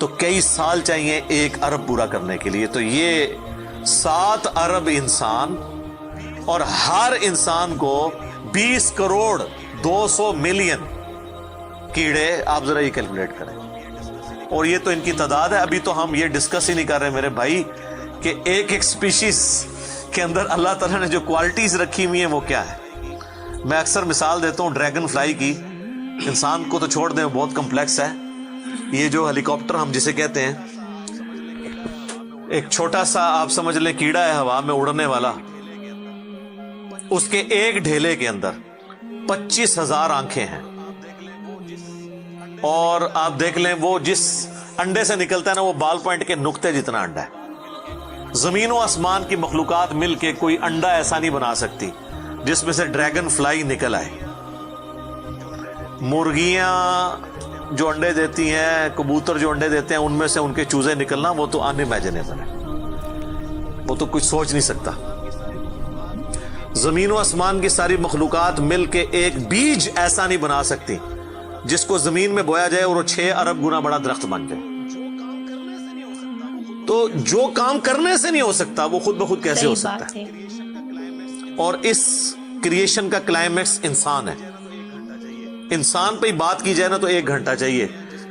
تو کئی سال چاہیے 1 ارب پورا کرنے کے لیے. تو یہ 7 ارب انسان, اور ہر انسان کو 20 کروڑ 200 ملین کیڑے. آپ ذرا یہ کیلکولیٹ کریں. اور یہ تو ان کی تعداد ہے. ابھی تو ہم یہ ڈسکس ہی نہیں کر رہے میرے بھائی کہ ایک ایک سپیشیز کے اندر اللہ تعالیٰ نے جو کوالٹیز رکھی ہوئی ہیں وہ کیا ہے. میں اکثر مثال دیتا ہوں ڈریگن فلائی کی. انسان کو تو چھوڑ دیں, بہت کمپلیکس ہے. یہ جو ہیلی کاپٹر ہم جسے کہتے ہیں, ایک چھوٹا سا آپ سمجھ لیں کیڑا ہے ہوا میں اڑنے والا, اس کے ایک ڈھیلے کے اندر 25,000 آنکھیں ہیں. اور آپ دیکھ لیں وہ جس انڈے سے نکلتا ہے نا, وہ بال پوائنٹ کے نقطے جتنا انڈا ہے. زمین و آسمان کی مخلوقات مل کے کوئی انڈا ایسا نہیں بنا سکتی جس میں سے ڈریگن فلائی نکل آئے. مرغیاں جو انڈے دیتی ہیں, کبوتر جو انڈے دیتے ہیں, ان میں سے ان کے چوزے نکلنا وہ تو انِمیجنیبل ہے, وہ تو کچھ سوچ نہیں سکتا. زمین و آسمان کی ساری مخلوقات مل کے ایک بیج ایسا نہیں بنا سکتی جس کو زمین میں بویا جائے اور وہ 6 ارب گنا بڑا درخت بن جائے. تو جو کام کرنے سے نہیں ہو سکتا وہ خود بخود کیسے ہو سکتا ہے. اور اس کریشن کا کلائمیکس انسان ہے. انسان پہ ہی بات کی جائے نا تو 1 گھنٹہ چاہیے.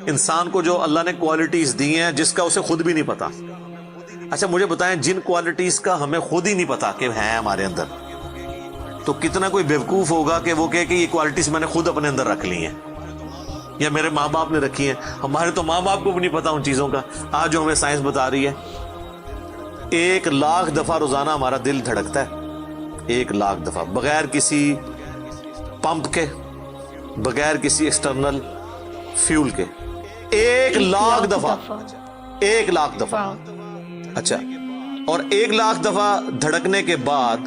انسان کو جو اللہ نے کوالٹیز دی ہیں جس کا اسے خود بھی نہیں پتا. اچھا مجھے بتائیں, جن کوالٹیز کا ہمیں خود ہی نہیں پتا کہ ہیں ہمارے اندر, تو کتنا کوئی بیوقوف ہوگا کہ وہ کہے کہ یہ کوالٹیز میں نے خود اپنے اندر رکھ لی ہیں یا میرے ماں باپ نے رکھی ہیں. ہمارے تو ماں باپ کو بھی نہیں پتا ان چیزوں کا. آج جو ہمیں سائنس بتا رہی ہے, 1,00,000 دفعہ روزانہ ہمارا دل دھڑکتا ہے. 1,00,000 دفعہ بغیر کسی پمپ کے, بغیر کسی ایکسٹرنل فیول کے. 1,00,000 دفعہ. 1,00,000 دفعہ. اچھا, اور 1,00,000 دفعہ دھڑکنے کے بعد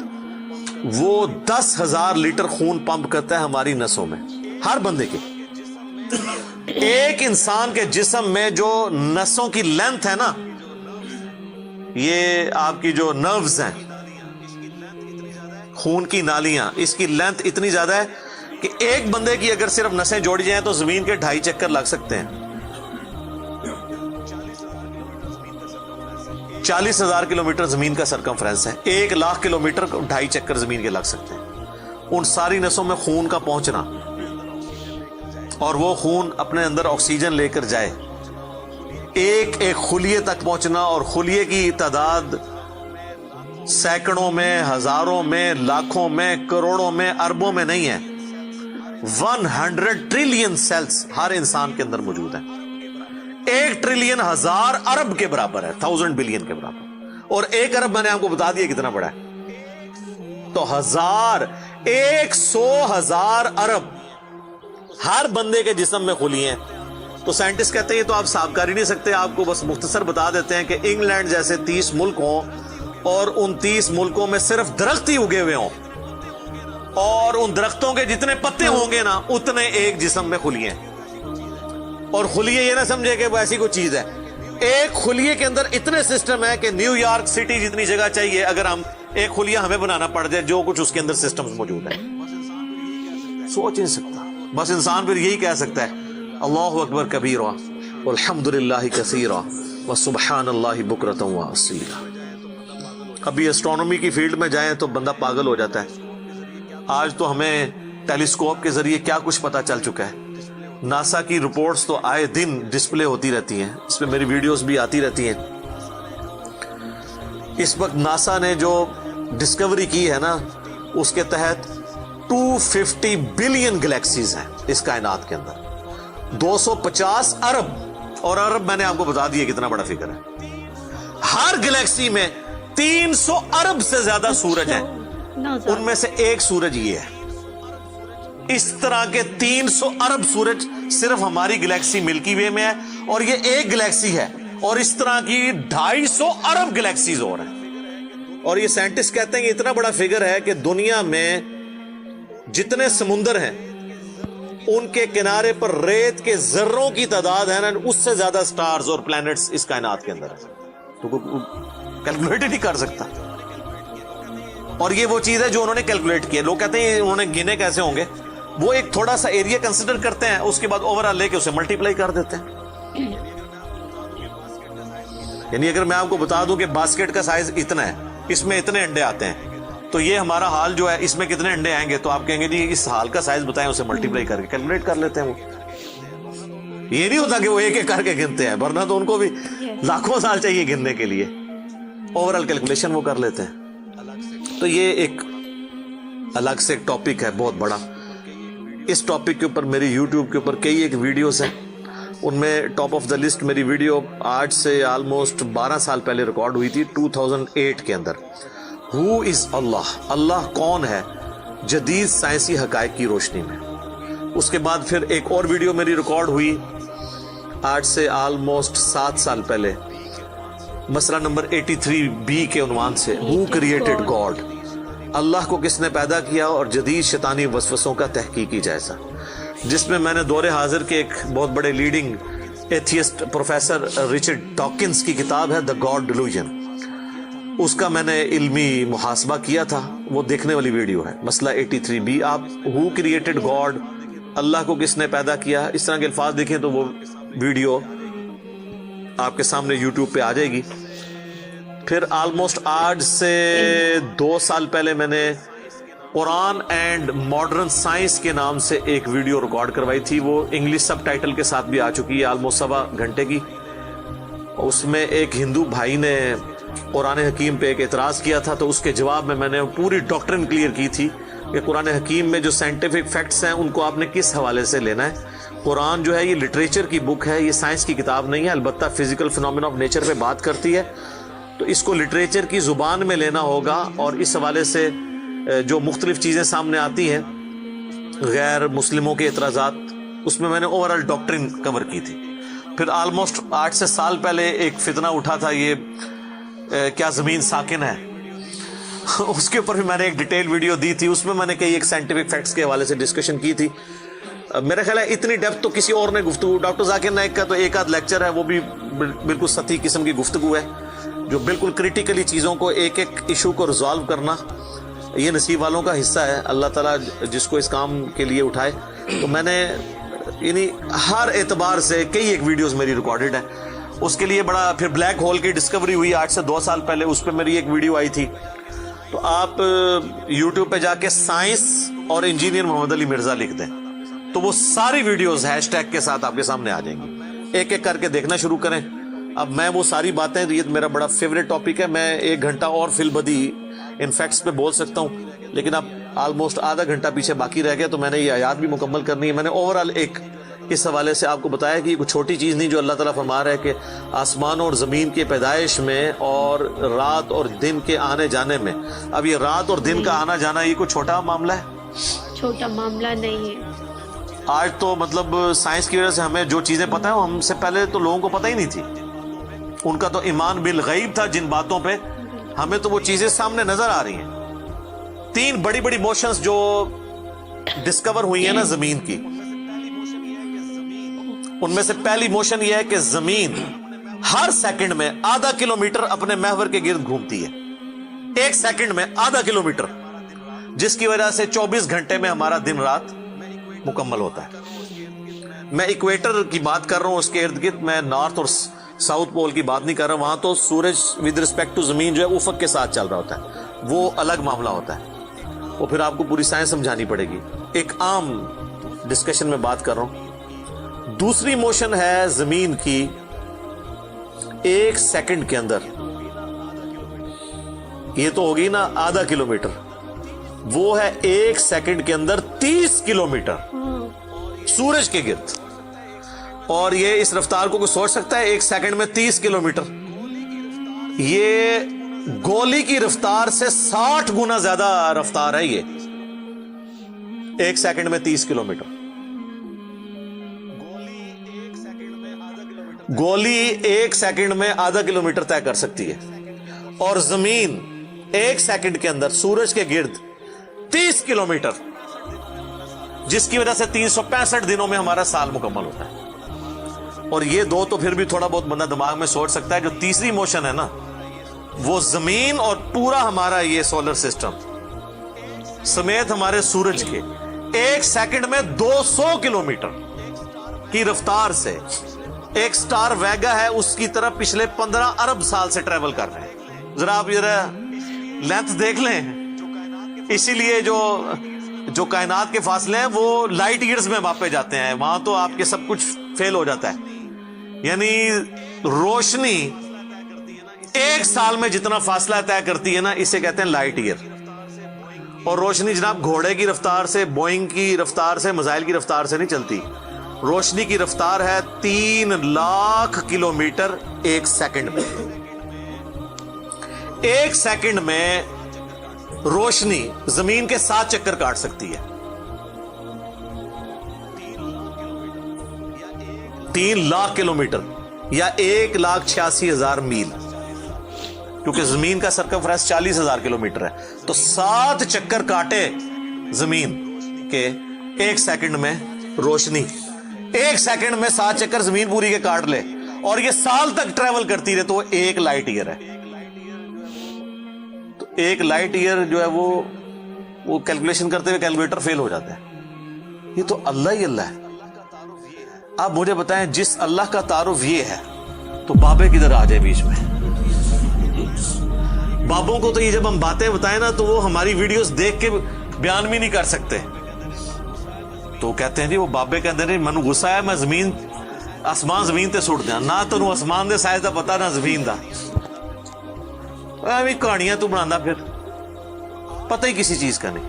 وہ 10,000 لیٹر خون پمپ کرتا ہے ہماری نسوں میں, ہر بندے کے. ایک انسان کے جسم میں جو نسوں کی لینتھ ہے نا, یہ آپ کی جو نروز ہیں, خون کی نالیاں, اس کی لینتھ اتنی زیادہ ہے کہ ایک بندے کی اگر صرف نسیں جوڑی جائیں تو زمین کے 2.5 چکر لگ سکتے ہیں. 40,000 کلومیٹر زمین کا سرکمفرنس ہے. 1,00,000 کلومیٹر 2.5 چکر زمین کے لگ سکتے ہیں. ان ساری نسوں میں خون کا پہنچنا, اور وہ خون اپنے اندر آکسیجن لے کر جائے, ایک ایک خلیے تک پہنچنا, اور خلیے کی تعداد سینکڑوں میں, ہزاروں میں, لاکھوں میں, کروڑوں میں, اربوں میں نہیں ہے. 100 ٹریلین سیلز ہر انسان کے اندر موجود ہیں. 1 ٹریلین 1,000 ارب کے برابر ہے, 1,000 بلین کے برابر. اور 1 ارب میں نے آپ کو بتا دیا کتنا بڑا ہے. تو 100,000 ارب ہر بندے کے جسم میں خلیے ہیں. تو سائنٹسٹ کہتے ہیں یہ تو آپ صاف کر ہی نہیں سکتے. آپ کو بس مختصر بتا دیتے ہیں کہ انگلینڈ جیسے 30 ملک ہوں, اور ان 30 ملکوں میں صرف درخت ہی اگے ہوئے ہوں, اور ان درختوں کے جتنے پتے ہوں گے نا اتنے ایک جسم میں خلیے ہیں. اور خلیے یہ نہ سمجھے کہ وہ ایسی کوئی چیز ہے. ایک خلیے کے اندر اتنے سسٹم ہے کہ نیو یارک سٹی جتنی جگہ چاہیے, اگر ہم ایک خلیہ ہمیں بنانا پڑ جائے, جو کچھ اس کے اندر سسٹم موجود ہے سوچ نہیں سکتا. بس انسان پھر یہی کہہ سکتا ہے اللہ اکبر کبیرا والحمد للہ کثیرا وسبحان اللہ بکرۃ واصیلا. ابھی ایسٹرونومی کی فیلڈ میں جائیں تو بندہ پاگل ہو جاتا ہے. آج تو ہمیں ٹیلیسکوپ کے ذریعے کیا کچھ پتا چل چکا ہے. ناسا کی رپورٹس تو آئے دن ڈسپلے ہوتی رہتی ہیں, اس پہ میری ویڈیوز بھی آتی رہتی ہیں. اس وقت ناسا نے جو ڈسکوری کی ہے نا, اس کے تحت 250 بلین گلیکسیز ہیں اس کائنات کے اندر, 250 ارب. اور ارب میں نے آپ کو بتا دیا کتنا بڑا فگر ہے. ہر گلیکسی میں 300 ارب سے زیادہ سورج ہیں, ان میں سے ایک سورج یہ ہے. اس طرح کے 300 ارب سورج صرف ہماری گلیکسی ملکی وے میں ہے, اور یہ ایک گلیکسی ہے, اور اس طرح کی 250 ارب گلیکسیز اور ہیں. اور یہ سائنٹسٹ کہتے ہیں کہ اتنا بڑا فگر ہے کہ دنیا میں جتنے سمندر ہیں ان کے کنارے پر ریت کے ذروں کی تعداد ہے نا, اس سے زیادہ سٹارز اور پلانٹس اس کائنات کے اندر ہے. تو کیلکولیٹ ہی نہیں کر سکتا. اور یہ وہ چیز ہے جو انہوں نے کیلکولیٹ کی ہے. لوگ کہتے ہیں انہوں نے گنے کیسے ہوں گے, وہ ایک تھوڑا سا ایریا کنسیڈر کرتے ہیں, اس کے بعد اوور آل لے کے اسے ملٹیپلائی کر دیتے ہیں. یعنی اگر میں آپ کو بتا دوں کہ باسکٹ کا سائز اتنا ہے, اس میں اتنے انڈے آتے ہیں, تو یہ ہمارا حال جو ہے اس میں کتنے انڈے آئیں گے, تو آپ کہیں گے جی اس حال کا سائز بتائیں, اسے ملٹیپلائی کر کے کیلکولیٹ کر لیتے ہیں. وہ یہ نہیں ہوتا کہ وہ ایک ایک کر کے گنتے ہیں, ورنہ تو ان کو بھی لاکھوں سال چاہیے گننے کے لیے. اوور آل کیلکولیشن وہ کر لیتے ہیں. تو یہ ایک الگ سے ایک ٹاپک ہے بہت بڑا. اس ٹاپک کے اوپر میری یوٹیوب کے اوپر کئی ایک ویڈیوز ہیں, ان میں ٹاپ آف دا لسٹ میری ویڈیو آج سے آلموسٹ 12 سال پہلے ریکارڈ ہوئی تھی 2008 کے اندر. ہو از اللہ, اللہ کون ہے جدید سائنسی حقائق کی روشنی میں. اس کے بعد پھر ایک اور ویڈیو میری ریکارڈ ہوئی آج سے آلموسٹ 7 سال پہلے, مسئلہ نمبر 83B کے عنوان سے, ہو کریٹڈ گاڈ, اللہ کو کس نے پیدا کیا اور جدید شیطانی وسوسوں کا تحقیقی جائزہ, جس میں میں نے دور حاضر کے ایک بہت بڑے leading atheist professor Richard Dawkins کی کتاب ہے دا گاڈ ڈیلوژن, اس کا میں نے علمی محاسبہ کیا تھا. وہ دیکھنے والی ویڈیو ہے, مسئلہ 83B. آپ ہو کریٹڈ گاڈ, اللہ کو کس نے پیدا کیا, اس طرح کے الفاظ دیکھیں تو وہ ویڈیو آپ کے سامنے یوٹیوب پہ آ جائے گی. پھر آلموسٹ آج سے 2 سال پہلے میں نے قرآن اینڈ ماڈرن سائنس کے نام سے ایک ویڈیو ریکارڈ کروائی تھی. وہ انگلش سب ٹائٹل کے ساتھ بھی آ چکی ہے, آلموسٹ 1.25 گھنٹے کی. اس میں ایک ہندو بھائی نے قرآن حکیم پہ ایک اعتراض کیا تھا, تو اس کے جواب میں میں نے پوری ڈاکٹرن کلیئر کی تھی کہ قرآن حکیم میں جو سائنٹیفک فیکٹس ہیں ان کو آپ نے کس حوالے سے لینا ہے. قرآن جو ہے یہ لٹریچر کی بک ہے, یہ سائنس کی کتاب نہیں ہے. البتہ فزیکل فینومینا آف نیچر پہ بات کرتی ہے, تو اس کو لٹریچر کی زبان میں لینا ہوگا. اور اس حوالے سے جو مختلف چیزیں سامنے آتی ہیں, غیر مسلموں کے اعتراضات, اس میں میں نے اوورال ڈاکٹرن کور کی تھی. پھر آلموسٹ 8 سے سال پہلے ایک فتنہ اٹھا تھا, یہ کیا زمین ساکن ہے, اس کے اوپر بھی میں نے ایک ڈیٹیل ویڈیو دی تھی. اس میں میں نے کئی ایک سائنٹیفک فیکٹس کے حوالے سے ڈسکشن کی تھی. میرا خیال ہے اتنی ڈیپتھ تو کسی اور نے گفتگو, ڈاکٹر ذاکر نائک کا تو ایک آدھ لیکچر ہے, وہ بھی بالکل سطحی قسم کی گفتگو ہے, جو بالکل کریٹیکلی چیزوں کو ایک ایک ایشو کو ریزالو کرنا یہ نصیب والوں کا حصہ ہے. اللہ تعالیٰ جس کو اس کام کے لیے اٹھائے. تو میں نے یعنی ہر اعتبار سے کئی ایک ویڈیوز میری ریکارڈڈ ہے. اس کے لیے بڑا, پھر بلیک ہول کی ڈسکوری ہوئی آج سے 2 سال پہلے, اس پہ میری ایک ویڈیو آئی تھی. تو آپ یوٹیوب پہ جا کے سائنس اور انجینئر محمد علی مرزا لکھ دیں تو وہ ساری ویڈیوز ہیش ٹیگ کے ساتھ آپ کے سامنے آ جائیں گی. ایک ایک کر کے دیکھنا شروع کریں. اب میں وہ ساری باتیں, یہ میرا بڑا فیوریٹ ٹاپک ہے, میں 1 گھنٹہ اور فی البدی ان فیکٹس پہ بول سکتا ہوں, لیکن اب آلموسٹ آدھا گھنٹہ پیچھے باقی رہ گیا, تو میں نے یہ آیات بھی مکمل کرنی ہے. میں نے اوورال ایک اس حوالے سے آپ کو بتایا کہ یہ کوئی چھوٹی چیز نہیں جو اللہ تعالیٰ فرما رہا ہے کہ آسمانوں اور زمین کی پیدائش میں اور رات اور دن کے آنے جانے میں. اب یہ رات اور دن کا آنا جانا یہ کوئی چھوٹا معاملہ ہے, چھوٹا معاملہ نہیں ہے. آج تو مطلب سائنس کی وجہ سے ہمیں جو چیزیں پتہ ہیں ہم سے پہلے تو لوگوں کو پتہ ہی نہیں تھی. ان کا تو ایمان بالغیب تھا جن باتوں پہ, ہمیں تو وہ چیزیں سامنے نظر آ رہی ہیں. 3 بڑی بڑی موشنز جو ڈسکور ہوئی ہیں نا زمین کی, ان میں سے پہلی موشن یہ ہے کہ زمین ہر سیکنڈ میں ½ کلومیٹر اپنے محور کے گرد گھومتی ہے. 1 سیکنڈ میں ½ کلومیٹر, جس کی وجہ سے 24 گھنٹے میں ہمارا دن رات مکمل ہوتا ہے. میں ایکویٹر کی بات کر رہا ہوں, اس کے ارد گرد, میں نارتھ اور ساؤتھ پول کی بات نہیں کر رہا ہوں. وہاں تو سورج ود ریسپیکٹ ٹو زمین جو ہے افق کے ساتھ چل رہا ہوتا ہے, وہ الگ معاملہ ہوتا ہے. وہ پھر آپ کو پوری سائنس سمجھانی پڑے گی. ایک عام ڈسکشن میں بات کر رہا ہوں. دوسری موشن ہے زمین کی 1 سیکنڈ کے اندر, یہ تو ہوگی نا ½ کلومیٹر, وہ ہے 1 سیکنڈ کے اندر 30 کلومیٹر سورج کے گرد. اور یہ اس رفتار کو کوئی سوچ سکتا ہے 1 سیکنڈ میں 30 کلومیٹر؟ یہ گولی کی رفتار سے 60 گنا زیادہ رفتار ہے. یہ 1 سیکنڈ میں 30 کلومیٹر. گولی 1 سیکنڈ میں ½ کلومیٹر طے کر سکتی ہے, اور زمین 1 سیکنڈ کے اندر سورج کے گرد 30 کلومیٹر, جس کی وجہ سے 365 دنوں میں ہمارا سال مکمل ہوتا ہے. اور یہ 2 تو پھر بھی تھوڑا بہت بندہ دماغ میں سوچ سکتا ہے. جو تیسری موشن ہے نا, وہ زمین اور پورا ہمارا یہ سولر سسٹم سمیت ہمارے سورج کے 1 سیکنڈ میں 200 کلومیٹر کی رفتار سے ایک سٹار ویگا ہے اس کی طرف پچھلے 15 ارب سال سے ٹریول کر رہے ہیں. ذرا آپ لینتھ دیکھ لیں. اسی لیے جو کائنات کے فاصلے ہیں وہ لائٹ ایئرز میں ماپے جاتے ہیں. وہاں تو آپ کے سب کچھ فیل ہو جاتا ہے. یعنی روشنی ایک سال میں جتنا فاصلہ طے کرتی ہے نا اسے کہتے ہیں لائٹ ایئر. اور روشنی جناب گھوڑے کی رفتار سے، بوئنگ کی رفتار سے، میزائل کی رفتار سے نہیں چلتی. روشنی کی رفتار ہے 3 لاکھ کلومیٹر ایک سیکنڈ میں. ایک سیکنڈ میں روشنی زمین کے 7 چکر کاٹ سکتی ہے. 3 لاکھ کلومیٹر یا 1,86,000 میل، کیونکہ زمین کا سرکمفرنس 40,000 کلومیٹر ہے. تو 7 چکر کاٹے زمین کے ایک سیکنڈ میں روشنی، ایک سیکنڈ میں 7 چکر زمین پوری کے کاٹ لے اور یہ سال تک ٹریول کرتی رہے تو وہ ایک لائٹ ایئر ہے. تو ایک لائٹ ایئر جو ہے وہ کیلکولیشن کرتے ہوئے کیلکولیٹر فیل ہو جاتا ہے. یہ تو اللہ ہی اللہ ہے. آپ مجھے بتائیں جس اللہ کا تعارف یہ ہے تو بابے کدھر آ جائے بیچ میں؟ بابوں کو تو یہ جب ہم باتیں بتائیں نا تو وہ ہماری ویڈیوز دیکھ کے بیان بھی نہیں کر سکتے. تو کہتے ہیں جی وہ بابے کہتے ہیں مینوں غصہ ہے میں آسمان زمین تے سٹ دیا. نہ تینوں آسمان دے سائز دا پتا نہ زمین دا. ایویں کہانیاں تو بنانا پھر پتہ ہی کسی چیز کا نہیں.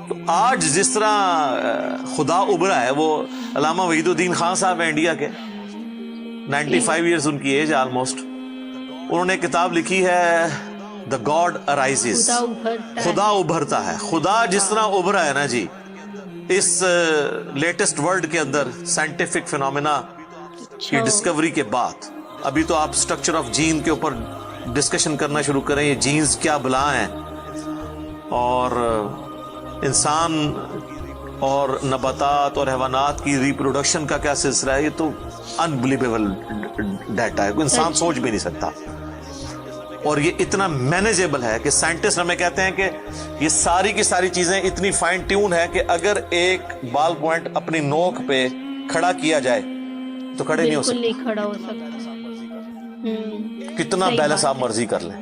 تو آج جس طرح خدا ابھرا ہے، وہ علامہ وحید الدین خان صاحب ہیں انڈیا کے، 95 ایئرز ان کی ایج آلموسٹ. انہوں نے کتاب لکھی ہے دا گاڈ ارائزز، خدا ابھرتا ہے. خدا جس طرح ابھرا ہے نا جی اس لیٹسٹ ورلڈ کے اندر سائنٹیفک فینومینا کی ڈسکوری کے بعد، ابھی تو آپ سٹرکچر آف جین کے اوپر ڈسکشن کرنا شروع کریں. یہ جینز کیا بلا ہیں اور انسان اور نباتات اور حیوانات کی ریپروڈکشن کا کیا سلسلہ ہے. یہ تو انبلیویبل ڈیٹا ہے، کوئی انسان سوچ بھی نہیں سکتا. اور یہ اتنا مینیجیبل ہے کہ سائنٹسٹ ہمیں کہتے ہیں کہ یہ ساری کی ساری چیزیں اتنی فائن ٹیون ہے کہ اگر ایک بال پوائنٹ اپنی نوک پہ کھڑا کیا جائے تو کھڑے نہیں ہو سکتے. کتنا بیلنس آپ مرضی کر لیں،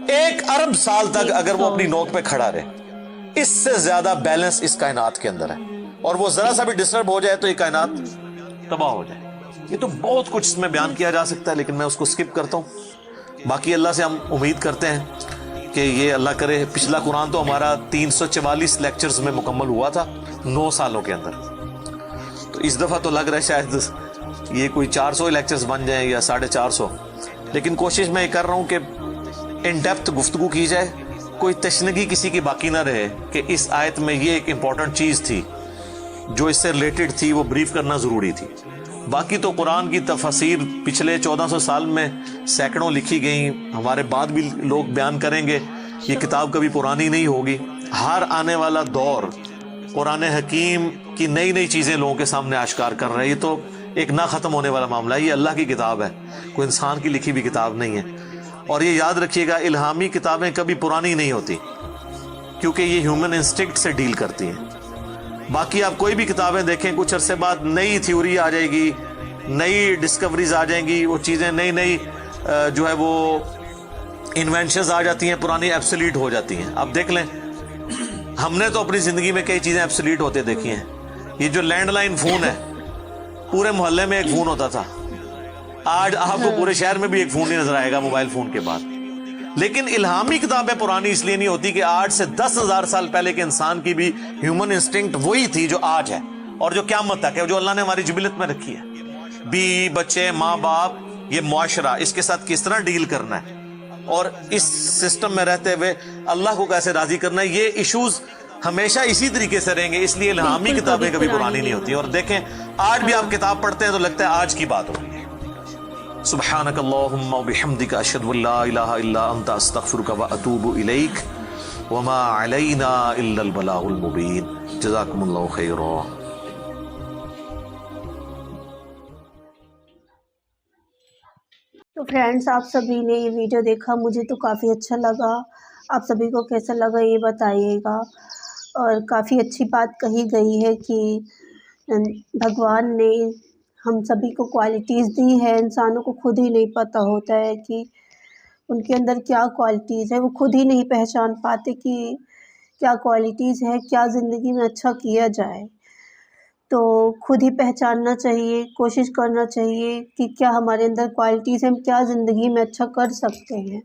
1 ارب سال تک اگر وہ اپنی نوک پہ کھڑا رہے، اس سے زیادہ بیلنس اس کائنات کے اندر ہے. اور وہ ذرا سا بھی ڈسٹرب ہو جائے تو یہ کائنات تباہ ہو جائے. یہ تو بہت کچھ اس میں بیان کیا جا سکتا ہے لیکن میں اس کو سکپ کرتا ہوں. باقی اللہ سے ہم امید کرتے ہیں کہ یہ اللہ کرے. پچھلا قرآن تو ہمارا 344 لیکچرز میں مکمل ہوا تھا 9 سالوں کے اندر. تو اس دفعہ تو لگ رہا ہے شاید یہ کوئی 400 لیکچرز بن جائیں یا 450. لیکن کوشش میں یہ کر رہا ہوں کہ ان ڈیپتھ گفتگو کی جائے، کوئی تشنگی کسی کی باقی نہ رہے کہ اس آیت میں یہ ایک امپورٹنٹ چیز تھی جو اس سے ریلیٹڈ تھی، وہ بریف کرنا ضروری تھی. باقی تو قرآن کی تفاسیر پچھلے 1400 سال میں سینکڑوں لکھی گئیں، ہمارے بعد بھی لوگ بیان کریں گے. یہ کتاب کبھی پرانی نہیں ہوگی. ہر آنے والا دور قرآن حکیم کی نئی نئی چیزیں لوگوں کے سامنے آشکار کر رہے ہیں. یہ تو ایک نہ ختم ہونے والا معاملہ ہے. یہ اللہ کی کتاب ہے، کوئی انسان کی لکھی ہوئی کتاب نہیں ہے. اور یہ یاد رکھیے گا الہامی کتابیں کبھی پرانی نہیں ہوتی کیونکہ یہ ہیومن انسٹنکٹ سے ڈیل کرتی ہیں. باقی آپ کوئی بھی کتابیں دیکھیں، کچھ عرصے بعد نئی تھیوری آ جائے گی، نئی ڈسکوریز آ جائیں گی، وہ چیزیں نئی جو ہے وہ انوینشنز آ جاتی ہیں، پرانی ایبسلیٹ ہو جاتی ہیں. آپ دیکھ لیں ہم نے تو اپنی زندگی میں کئی چیزیں ایبسلیٹ ہوتے دیکھی ہیں. یہ جو لینڈ لائن فون ہے، پورے محلے میں ایک فون ہوتا تھا. آج آپ کو پورے شہر میں بھی ایک فون نہیں نظر آئے گا موبائل فون کے بعد. لیکن الہامی کتابیں پرانی اس لیے نہیں ہوتی کہ آج سے 10,000 سال پہلے کے انسان کی بھی ہیومن انسٹنکٹ وہی تھی جو آج ہے اور جو قیامت تک ہے، جو اللہ نے ہماری جبلت میں رکھی ہے. بیوی بچے ماں باپ، یہ معاشرہ، اس کے ساتھ کس طرح ڈیل کرنا ہے اور اس سسٹم میں رہتے ہوئے اللہ کو کیسے راضی کرنا ہے، یہ ایشوز ہمیشہ اسی طریقے سے رہیں گے. اس لیے الہامی کتابیں کبھی پرانی نہیں ہوتی. اور دیکھیں آج بھی آپ کتاب پڑھتے ہیں تو لگتا ہے آج کی بات ہو رہی ہے. سبحانک اللہم وبحمدک اشہد ان لا الہ الا انت استغفرک واتوب الیک وما علینا الا البلاغ المبین. جزاکم اللہ خیرا. تو فرینڈس آپ سبھی نے یہ ویڈیو دیکھا، مجھے تو کافی اچھا لگا. آپ سبھی کو کیسا لگا یہ بتائیے گا. اور کافی اچھی بات کہی گئی ہے کہ بھگوان نے ہم سبھی کو کوالٹیز دی ہے، انسانوں کو خود ہی نہیں پتہ ہوتا ہے کہ ان کے اندر کیا کوالٹیز ہے، وہ خود ہی نہیں پہچان پاتے کہ کیا کوالٹیز ہے، کیا زندگی میں اچھا کیا جائے۔ تو خود ہی پہچاننا چاہیے، کوشش کرنا چاہیے کہ کیا ہمارے اندر کوالٹیز ہیں، ہم کیا زندگی میں اچھا کر سکتے ہیں،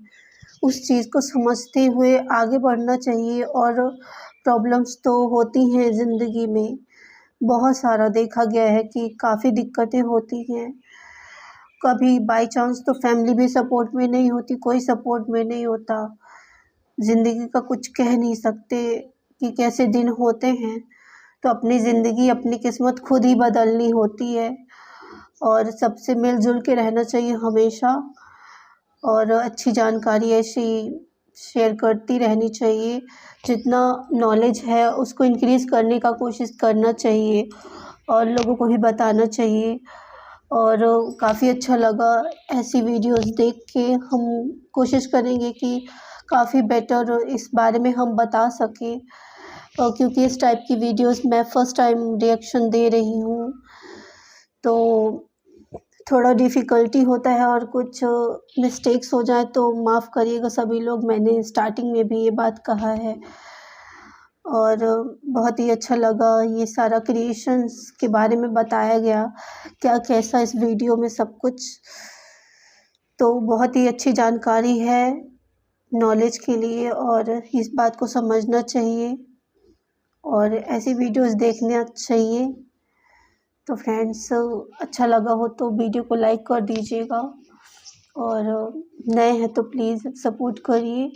اس چیز کو سمجھتے ہوئے آگے بڑھنا چاہیے۔ اور پرابلمس تو ہوتی ہیں زندگی میں، بہت سارا دیکھا گیا ہے کہ کافی دقتیں ہوتی ہیں، کبھی بائی چانس تو فیملی بھی سپورٹ میں نہیں ہوتی، کوئی سپورٹ میں نہیں ہوتا، زندگی کا کچھ کہہ نہیں سکتے کہ کیسے دن ہوتے ہیں، تو اپنی زندگی اپنی قسمت خود ہی بدلنی ہوتی ہے، اور سب سے مل جل کے رہنا چاہیے ہمیشہ، اور اچھی جانکاری ایسی شیئر کرتی رہنی چاہیے، جتنا نالج ہے اس کو انکریز کرنے کا کوشش کرنا چاہیے اور لوگوں کو بھی بتانا چاہیے۔ اور کافی اچھا لگا ایسی ویڈیوز دیکھ کے، ہم کوشش کریں گے کہ کافی بیٹر اس بارے میں ہم بتا سکیں، کیونکہ اس ٹائپ کی ویڈیوز میں فرسٹ ٹائم ریئیکشن دے رہی ہوں، تو تھوڑا ڈیفیکلٹی ہوتا ہے، اور کچھ مسٹیکس ہو جائیں تو معاف کریے گا سبھی لوگ، میں نے اسٹارٹنگ میں بھی یہ بات کہا ہے۔ اور بہت ہی اچھا لگا، یہ سارا کریشنز کے بارے میں بتایا گیا، کیا کیسا اس ویڈیو میں سب کچھ، تو بہت ہی اچھی جانکاری ہے نالج کے لیے، اور اس بات کو سمجھنا چاہیے اور ایسی ویڈیوز دیکھنا چاہیے۔ تو فرینڈس، اچھا لگا ہو تو ویڈیو کو لائک کر دیجیے گا، اور نئے ہیں تو پلیز سپورٹ کریے۔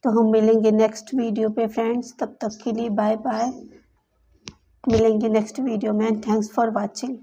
تو ہم ملیں گے نیکسٹ ویڈیو پہ فرینڈس، تب تک کے لیے بائے بائے، ملیں گے نیکسٹ ویڈیو میں، تھینکس فار واچنگ۔